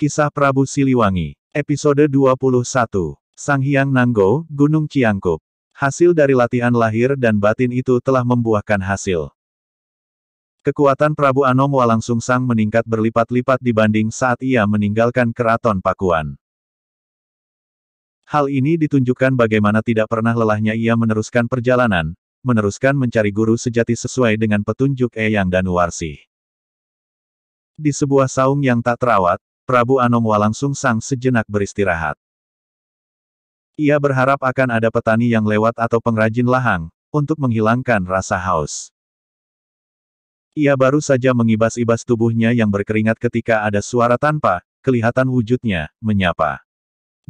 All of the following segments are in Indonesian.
Kisah Prabu Siliwangi, Episode 21, Sang Hyang Nanggo, Gunung Ciangkup. Hasil dari latihan lahir dan batin itu telah membuahkan hasil. Kekuatan Prabu Anom Walangsungsang meningkat berlipat-lipat dibanding saat ia meninggalkan Keraton Pakuan. Hal ini ditunjukkan bagaimana tidak pernah lelahnya ia meneruskan perjalanan, meneruskan mencari guru sejati sesuai dengan petunjuk Eyang Danuwarsih. Di sebuah saung yang tak terawat, Prabu Anom Walangsungsang sejenak beristirahat. Ia berharap akan ada petani yang lewat atau pengrajin lahang, untuk menghilangkan rasa haus. Ia baru saja mengibas-ibas tubuhnya yang berkeringat ketika ada suara tanpa kelihatan wujudnya, menyapa.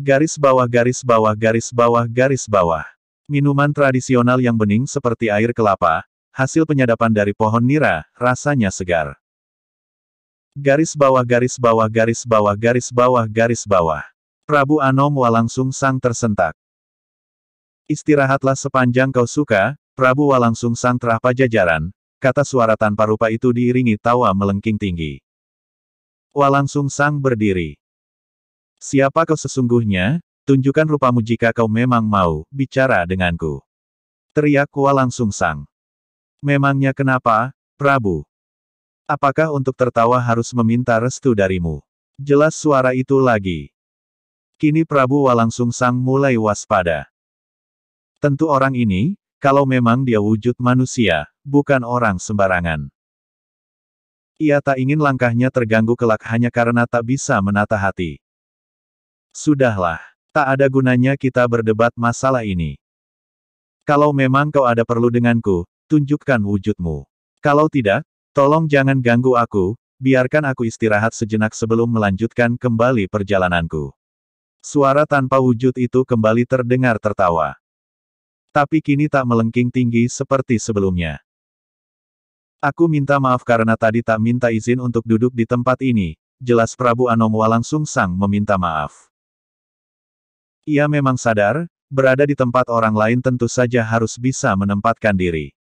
Garis bawah garis bawah garis bawah garis bawah. Minuman tradisional yang bening seperti air kelapa, hasil penyadapan dari pohon nira, rasanya segar. Garis bawah garis bawah garis bawah garis bawah garis bawah. Prabu Anom Walangsungsang tersentak. Istirahatlah sepanjang kau suka, Prabu Walangsungsang Terah Pajajaran, kata suara tanpa rupa itu diiringi tawa melengking tinggi. Walangsungsang berdiri. Siapa kau sesungguhnya? Tunjukkan rupamu jika kau memang mau bicara denganku. Teriak Walangsungsang. Memangnya kenapa, Prabu? Apakah untuk tertawa harus meminta restu darimu? Jelas suara itu lagi. Kini Prabu Walangsungsang mulai waspada. Tentu orang ini, kalau memang dia wujud manusia, bukan orang sembarangan. Ia tak ingin langkahnya terganggu kelak hanya karena tak bisa menata hati. Sudahlah, tak ada gunanya kita berdebat masalah ini. Kalau memang kau ada perlu denganku, tunjukkan wujudmu. Kalau tidak, tolong jangan ganggu aku, biarkan aku istirahat sejenak sebelum melanjutkan kembali perjalananku. Suara tanpa wujud itu kembali terdengar tertawa. Tapi kini tak melengking tinggi seperti sebelumnya. Aku minta maaf karena tadi tak minta izin untuk duduk di tempat ini, jelas Prabu Anom Walangsungsang meminta maaf. Ia memang sadar, berada di tempat orang lain tentu saja harus bisa menempatkan diri.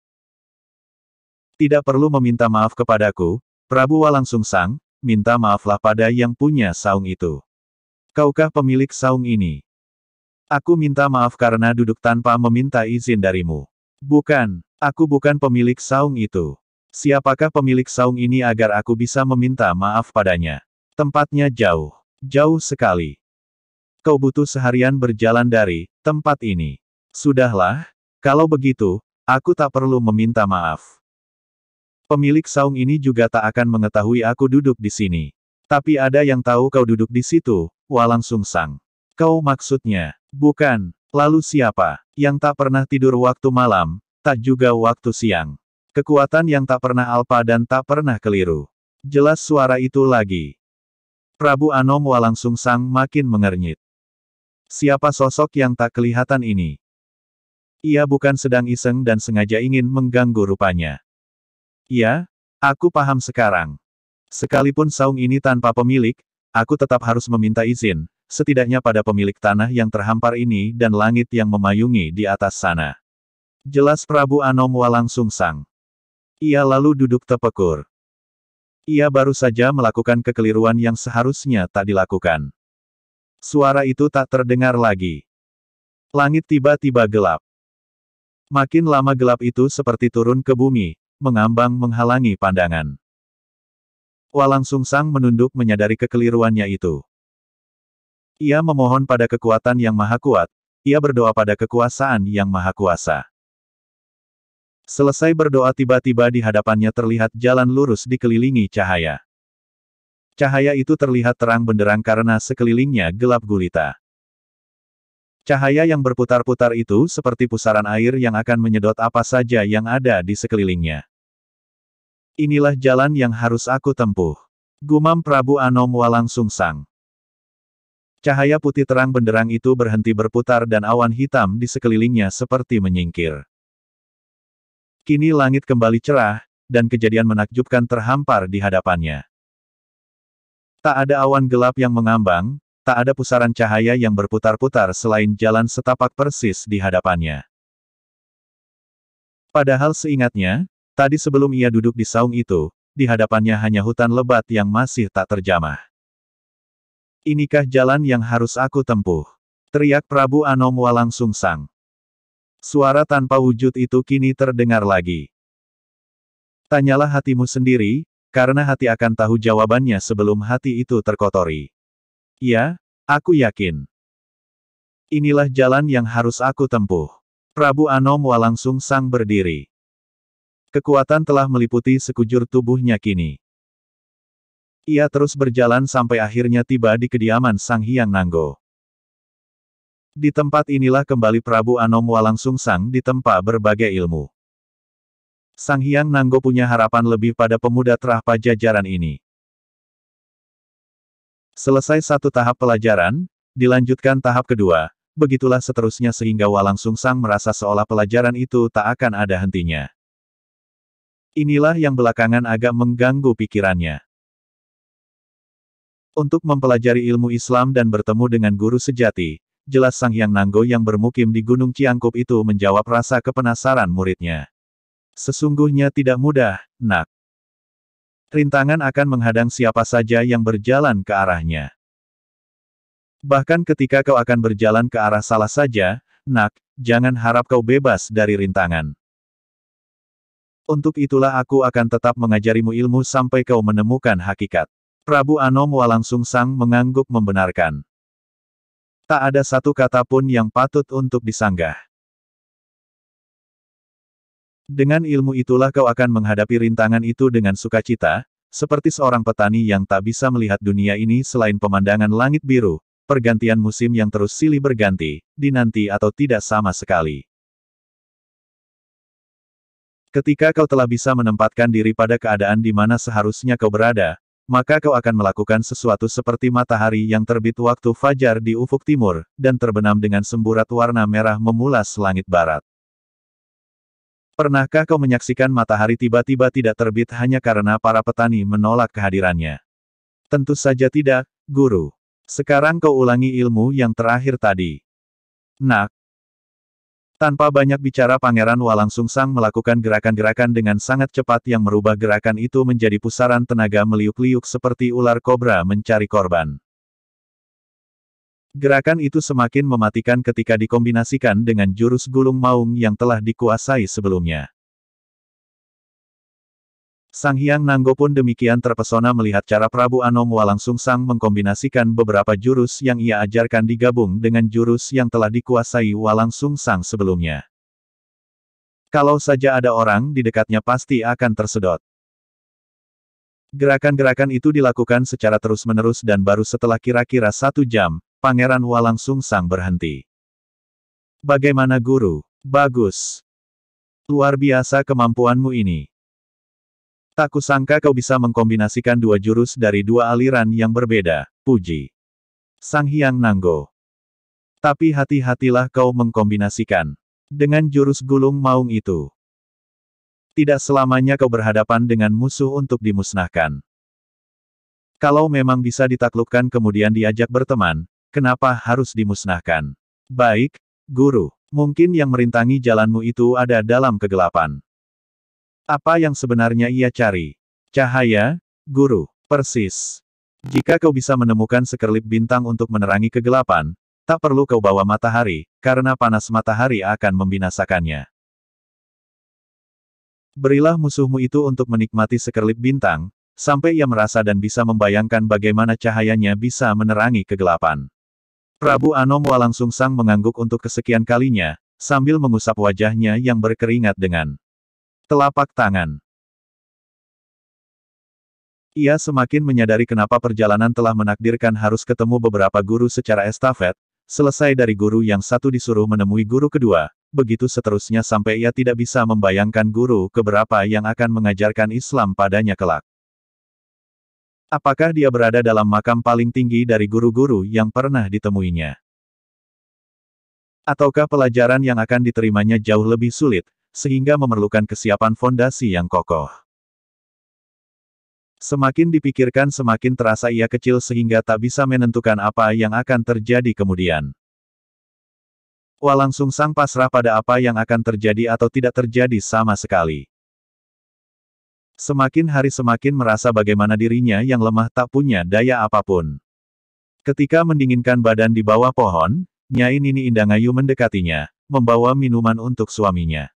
Tidak perlu meminta maaf kepadaku, Prabu Walangsungsang, minta maaflah pada yang punya saung itu. Kaukah pemilik saung ini? Aku minta maaf karena duduk tanpa meminta izin darimu. Bukan, aku bukan pemilik saung itu. Siapakah pemilik saung ini agar aku bisa meminta maaf padanya? Tempatnya jauh, jauh sekali. Kau butuh seharian berjalan dari tempat ini. Sudahlah, kalau begitu, aku tak perlu meminta maaf. Pemilik saung ini juga tak akan mengetahui aku duduk di sini. Tapi ada yang tahu kau duduk di situ, Walangsungsang. Kau maksudnya, bukan, lalu siapa, yang tak pernah tidur waktu malam, tak juga waktu siang. Kekuatan yang tak pernah alpa dan tak pernah keliru. Jelas suara itu lagi. Prabu Anom Walangsungsang makin mengernyit. Siapa sosok yang tak kelihatan ini? Ia bukan sedang iseng dan sengaja ingin mengganggu rupanya. Ya, aku paham sekarang. Sekalipun saung ini tanpa pemilik, aku tetap harus meminta izin, setidaknya pada pemilik tanah yang terhampar ini dan langit yang memayungi di atas sana. Jelas Prabu Anom Walangsungsang. Ia lalu duduk tepekur. Ia baru saja melakukan kekeliruan yang seharusnya tak dilakukan. Suara itu tak terdengar lagi. Langit tiba-tiba gelap. Makin lama gelap itu seperti turun ke bumi, mengambang menghalangi pandangan. Walangsungsang menunduk menyadari kekeliruannya itu. Ia memohon pada kekuatan yang maha kuat, ia berdoa pada kekuasaan yang maha kuasa. Selesai berdoa tiba-tiba di hadapannya terlihat jalan lurus dikelilingi cahaya. Cahaya itu terlihat terang benderang karena sekelilingnya gelap gulita. Cahaya yang berputar-putar itu seperti pusaran air yang akan menyedot apa saja yang ada di sekelilingnya. Inilah jalan yang harus aku tempuh. Gumam Prabu Anom Walangsungsang. Cahaya putih terang benderang itu berhenti berputar dan awan hitam di sekelilingnya seperti menyingkir. Kini langit kembali cerah, dan kejadian menakjubkan terhampar di hadapannya. Tak ada awan gelap yang mengambang, tak ada pusaran cahaya yang berputar-putar selain jalan setapak persis di hadapannya. Padahal seingatnya, tadi sebelum ia duduk di saung itu, di hadapannya hanya hutan lebat yang masih tak terjamah. Inikah jalan yang harus aku tempuh? Teriak Prabu Anom Walang Sungsang. Suara tanpa wujud itu kini terdengar lagi. Tanyalah hatimu sendiri, karena hati akan tahu jawabannya sebelum hati itu terkotori. Ya, aku yakin. Inilah jalan yang harus aku tempuh. Prabu Anom Walang Sungsang berdiri. Kekuatan telah meliputi sekujur tubuhnya kini. Ia terus berjalan sampai akhirnya tiba di kediaman Sang Hyang Nanggo. Di tempat inilah kembali Prabu Anom Walang Sungsang ditempa berbagai ilmu. Sang Hyang Nanggo punya harapan lebih pada pemuda terah Pajajaran ini. Selesai satu tahap pelajaran, dilanjutkan tahap kedua, begitulah seterusnya sehingga Walang Sungsang merasa seolah pelajaran itu tak akan ada hentinya. Inilah yang belakangan agak mengganggu pikirannya. Untuk mempelajari ilmu Islam dan bertemu dengan guru sejati, jelas Sang Hyang Nanggo yang bermukim di Gunung Ciangkup itu menjawab rasa kepenasaran muridnya. Sesungguhnya tidak mudah, Nak. Rintangan akan menghadang siapa saja yang berjalan ke arahnya. Bahkan ketika kau akan berjalan ke arah salah saja, Nak, jangan harap kau bebas dari rintangan. Untuk itulah aku akan tetap mengajarimu ilmu sampai kau menemukan hakikat. Prabu Anom Walang Sungsang mengangguk membenarkan. Tak ada satu kata pun yang patut untuk disanggah. Dengan ilmu itulah kau akan menghadapi rintangan itu dengan sukacita, seperti seorang petani yang tak bisa melihat dunia ini selain pemandangan langit biru, pergantian musim yang terus silih berganti, dinanti atau tidak sama sekali. Ketika kau telah bisa menempatkan diri pada keadaan di mana seharusnya kau berada, maka kau akan melakukan sesuatu seperti matahari yang terbit waktu fajar di ufuk timur, dan terbenam dengan semburat warna merah memulas langit barat. Pernahkah kau menyaksikan matahari tiba-tiba tidak terbit hanya karena para petani menolak kehadirannya? Tentu saja tidak, Guru. Sekarang kau ulangi ilmu yang terakhir tadi. Nak. Tanpa banyak bicara Pangeran Walang Sungsang melakukan gerakan-gerakan dengan sangat cepat yang merubah gerakan itu menjadi pusaran tenaga meliuk-liuk seperti ular kobra mencari korban. Gerakan itu semakin mematikan ketika dikombinasikan dengan jurus Gulung Maung yang telah dikuasai sebelumnya. Sang Hyang Nanggo pun demikian terpesona melihat cara Prabu Anom Walang Sungsang mengkombinasikan beberapa jurus yang ia ajarkan digabung dengan jurus yang telah dikuasai Walang Sungsang sebelumnya. Kalau saja ada orang di dekatnya pasti akan tersedot. Gerakan-gerakan itu dilakukan secara terus-menerus dan baru setelah kira-kira 1 jam, Pangeran Walang Sungsang berhenti. Bagaimana Guru? Bagus. Luar biasa kemampuanmu ini. Tak kusangka kau bisa mengkombinasikan 2 jurus dari 2 aliran yang berbeda, puji Sang Hyang Nanggo. Tapi hati-hatilah kau mengkombinasikan dengan jurus Gulung Maung itu. Tidak selamanya kau berhadapan dengan musuh untuk dimusnahkan. Kalau memang bisa ditaklukkan kemudian diajak berteman, kenapa harus dimusnahkan? Baik, Guru. Mungkin yang merintangi jalanmu itu ada dalam kegelapan. Apa yang sebenarnya ia cari? Cahaya, Guru. Persis. Jika kau bisa menemukan sekerlip bintang untuk menerangi kegelapan, tak perlu kau bawa matahari, karena panas matahari akan membinasakannya. Berilah musuhmu itu untuk menikmati sekerlip bintang, sampai ia merasa dan bisa membayangkan bagaimana cahayanya bisa menerangi kegelapan. Prabu Anom Walang Sungsang mengangguk untuk kesekian kalinya, sambil mengusap wajahnya yang berkeringat dengan telapak tangan. Ia semakin menyadari kenapa perjalanan telah menakdirkan harus ketemu beberapa guru secara estafet, selesai dari guru yang satu disuruh menemui guru kedua, begitu seterusnya sampai ia tidak bisa membayangkan guru keberapa yang akan mengajarkan Islam padanya kelak. Apakah dia berada dalam makam paling tinggi dari guru-guru yang pernah ditemuinya? Ataukah pelajaran yang akan diterimanya jauh lebih sulit, sehingga memerlukan kesiapan fondasi yang kokoh? Semakin dipikirkan semakin terasa ia kecil sehingga tak bisa menentukan apa yang akan terjadi kemudian. Walang Sungsang pasrah pada apa yang akan terjadi atau tidak terjadi sama sekali. Semakin hari semakin merasa bagaimana dirinya yang lemah tak punya daya apapun. Ketika mendinginkan badan di bawah pohon, Nyai Nini Indangayu mendekatinya, membawa minuman untuk suaminya.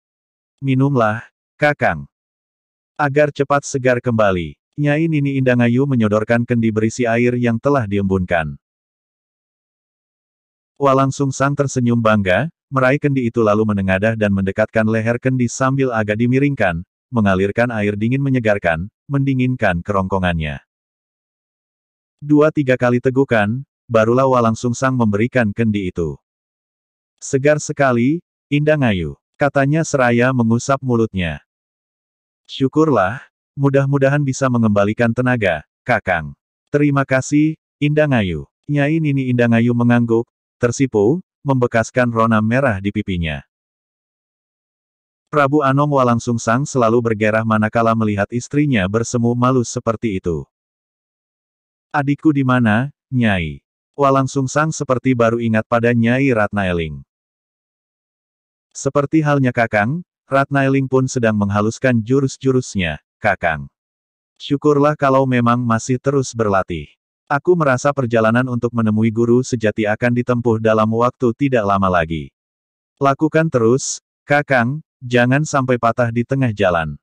Minumlah, Kakang. Agar cepat segar kembali. Nyai Nini Indangayu menyodorkan kendi berisi air yang telah diembunkan. Walang Sungsang tersenyum bangga, meraih kendi itu lalu menengadah dan mendekatkan leher kendi sambil agak dimiringkan, mengalirkan air dingin menyegarkan, mendinginkan kerongkongannya. 2-3 kali tegukan, barulah Walang Sungsang memberikan kendi itu. Segar sekali, Indangayu, katanya seraya mengusap mulutnya. Syukurlah, mudah-mudahan bisa mengembalikan tenaga, Kakang. Terima kasih, Indangayu. Nyai Nini Indangayu mengangguk, tersipu, membekaskan rona merah di pipinya. Prabu Anom Walang Sungsang selalu bergerah manakala melihat istrinya bersemu malu seperti itu. Adikku di mana, Nyai? Walang Sungsang seperti baru ingat pada Nyai Ratnaeling. Seperti halnya Kakang, Ratnaeling pun sedang menghaluskan jurus-jurusnya, Kakang. Syukurlah kalau memang masih terus berlatih. Aku merasa perjalanan untuk menemui guru sejati akan ditempuh dalam waktu tidak lama lagi. Lakukan terus, Kakang, jangan sampai patah di tengah jalan.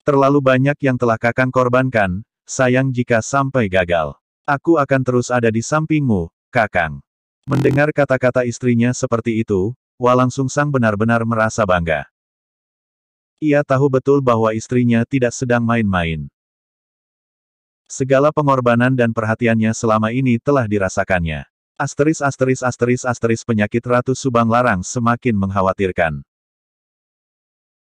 Terlalu banyak yang telah Kakang korbankan, sayang jika sampai gagal. Aku akan terus ada di sampingmu, Kakang. Mendengar kata-kata istrinya seperti itu, Walang Sungsang benar-benar merasa bangga. Ia tahu betul bahwa istrinya tidak sedang main-main. Segala pengorbanan dan perhatiannya selama ini telah dirasakannya. Penyakit Ratu Subang Larang semakin mengkhawatirkan.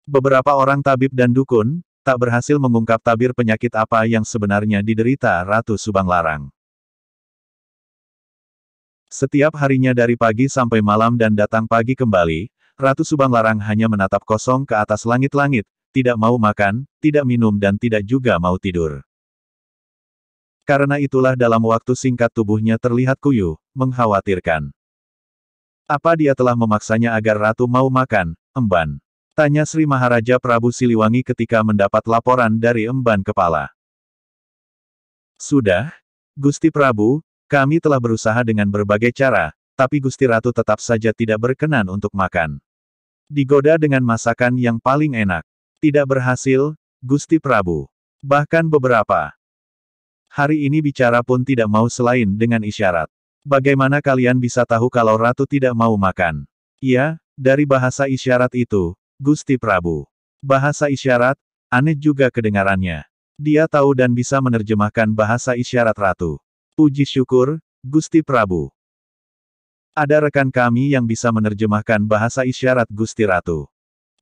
Beberapa orang tabib dan dukun, tak berhasil mengungkap tabir penyakit apa yang sebenarnya diderita Ratu Subang Larang. Setiap harinya dari pagi sampai malam dan datang pagi kembali, Ratu Subang Larang hanya menatap kosong ke atas langit-langit, tidak mau makan, tidak minum dan tidak juga mau tidur. Karena itulah dalam waktu singkat tubuhnya terlihat kuyuh, mengkhawatirkan. Apa dia telah memaksanya agar Ratu mau makan, Emban? Tanya Sri Maharaja Prabu Siliwangi ketika mendapat laporan dari Emban Kepala. Sudah, Gusti Prabu, kami telah berusaha dengan berbagai cara, tapi Gusti Ratu tetap saja tidak berkenan untuk makan. Digoda dengan masakan yang paling enak. Tidak berhasil, Gusti Prabu. Bahkan beberapa hari ini bicara pun tidak mau selain dengan isyarat. Bagaimana kalian bisa tahu kalau Ratu tidak mau makan? Ya, dari bahasa isyarat itu, Gusti Prabu. Bahasa isyarat, aneh juga kedengarannya. Dia tahu dan bisa menerjemahkan bahasa isyarat Ratu. Puji syukur, Gusti Prabu. Ada rekan kami yang bisa menerjemahkan bahasa isyarat Gusti Ratu.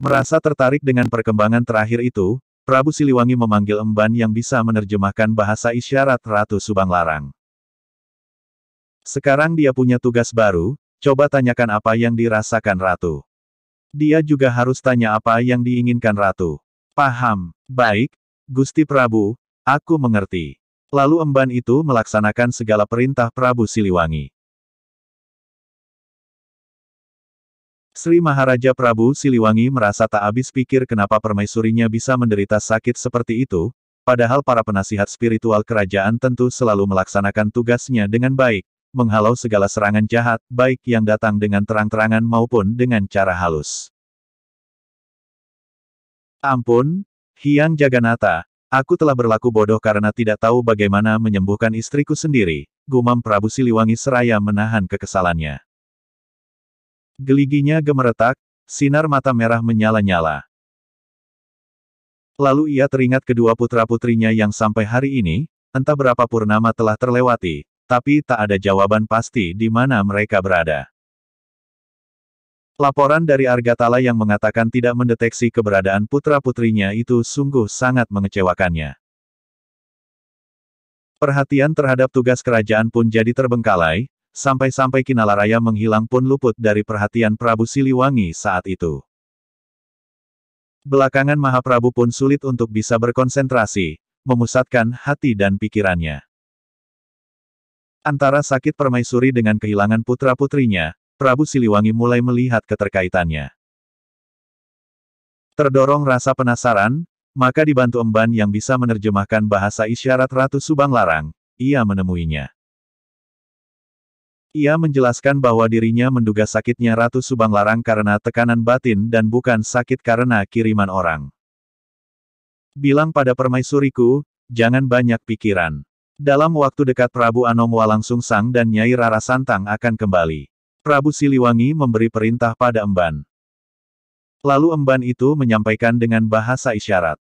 Merasa tertarik dengan perkembangan terakhir itu, Prabu Siliwangi memanggil Emban yang bisa menerjemahkan bahasa isyarat Ratu Subang Larang. Sekarang dia punya tugas baru, coba tanyakan apa yang dirasakan Ratu. Dia juga harus tanya apa yang diinginkan Ratu. Paham, baik, Gusti Prabu, aku mengerti. Lalu Emban itu melaksanakan segala perintah Prabu Siliwangi. Sri Maharaja Prabu Siliwangi merasa tak habis pikir kenapa permaisurinya bisa menderita sakit seperti itu, padahal para penasihat spiritual kerajaan tentu selalu melaksanakan tugasnya dengan baik, menghalau segala serangan jahat, baik yang datang dengan terang-terangan maupun dengan cara halus. Ampun, Hyang Jagannatha, aku telah berlaku bodoh karena tidak tahu bagaimana menyembuhkan istriku sendiri, gumam Prabu Siliwangi seraya menahan kekesalannya. Geliginya gemeretak, sinar mata merah menyala-nyala. Lalu ia teringat kedua putra-putrinya yang sampai hari ini, entah berapa purnama telah terlewati, tapi tak ada jawaban pasti di mana mereka berada. Laporan dari Argatala yang mengatakan tidak mendeteksi keberadaan putra-putrinya itu sungguh sangat mengecewakannya. Perhatian terhadap tugas kerajaan pun jadi terbengkalai, sampai-sampai Kinalaraya menghilang pun luput dari perhatian Prabu Siliwangi saat itu. Belakangan Mahaprabu pun sulit untuk bisa berkonsentrasi, memusatkan hati dan pikirannya. Antara sakit permaisuri dengan kehilangan putra-putrinya, Prabu Siliwangi mulai melihat keterkaitannya. Terdorong rasa penasaran, maka dibantu Emban yang bisa menerjemahkan bahasa isyarat Ratu Subang Larang, ia menemuinya. Ia menjelaskan bahwa dirinya menduga sakitnya Ratu Subanglarang karena tekanan batin dan bukan sakit karena kiriman orang. Bilang pada permaisuriku, jangan banyak pikiran. Dalam waktu dekat Prabu Anom Walangsungsang dan Nyai Rara Santang akan kembali. Prabu Siliwangi memberi perintah pada emban. Lalu emban itu menyampaikan dengan bahasa isyarat.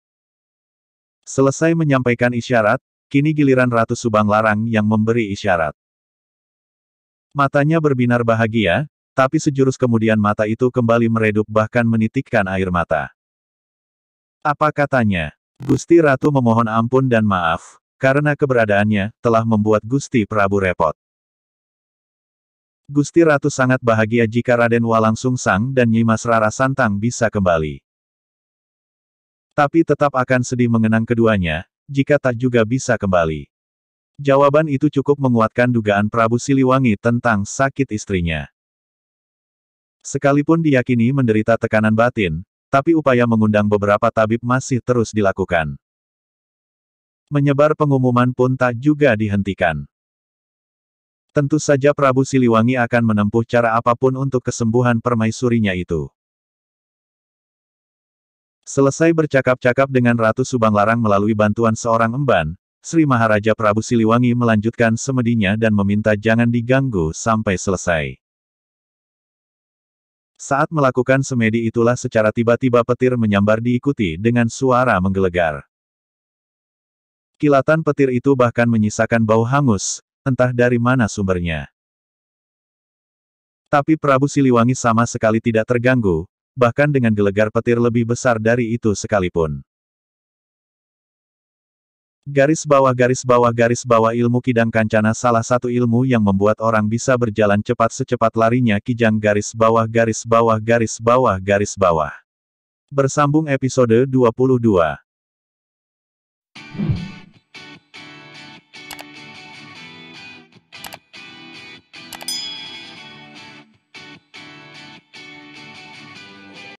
Selesai menyampaikan isyarat, kini giliran Ratu Subanglarang yang memberi isyarat. Matanya berbinar bahagia, tapi sejurus kemudian mata itu kembali meredup bahkan menitikkan air mata. Apa katanya? Gusti Ratu memohon ampun dan maaf, karena keberadaannya telah membuat Gusti Prabu repot. Gusti Ratu sangat bahagia jika Raden Walangsungsang dan Nyi Mas Rara Santang bisa kembali. Tapi tetap akan sedih mengenang keduanya, jika tak juga bisa kembali. Jawaban itu cukup menguatkan dugaan Prabu Siliwangi tentang sakit istrinya. Sekalipun diyakini menderita tekanan batin, tapi upaya mengundang beberapa tabib masih terus dilakukan. Menyebar pengumuman pun tak juga dihentikan. Tentu saja Prabu Siliwangi akan menempuh cara apapun untuk kesembuhan permaisurinya itu. Selesai bercakap-cakap dengan Ratu Subanglarang melalui bantuan seorang emban, Sri Maharaja Prabu Siliwangi melanjutkan semedinya dan meminta jangan diganggu sampai selesai. Saat melakukan semedi itulah secara tiba-tiba petir menyambar diikuti dengan suara menggelegar. Kilatan petir itu bahkan menyisakan bau hangus, entah dari mana sumbernya. Tapi Prabu Siliwangi sama sekali tidak terganggu, bahkan dengan gelegar petir lebih besar dari itu sekalipun. Garis bawah ilmu Kidang Kancana salah satu ilmu yang membuat orang bisa berjalan cepat secepat larinya Kijang garis bawah. Bersambung episode 22.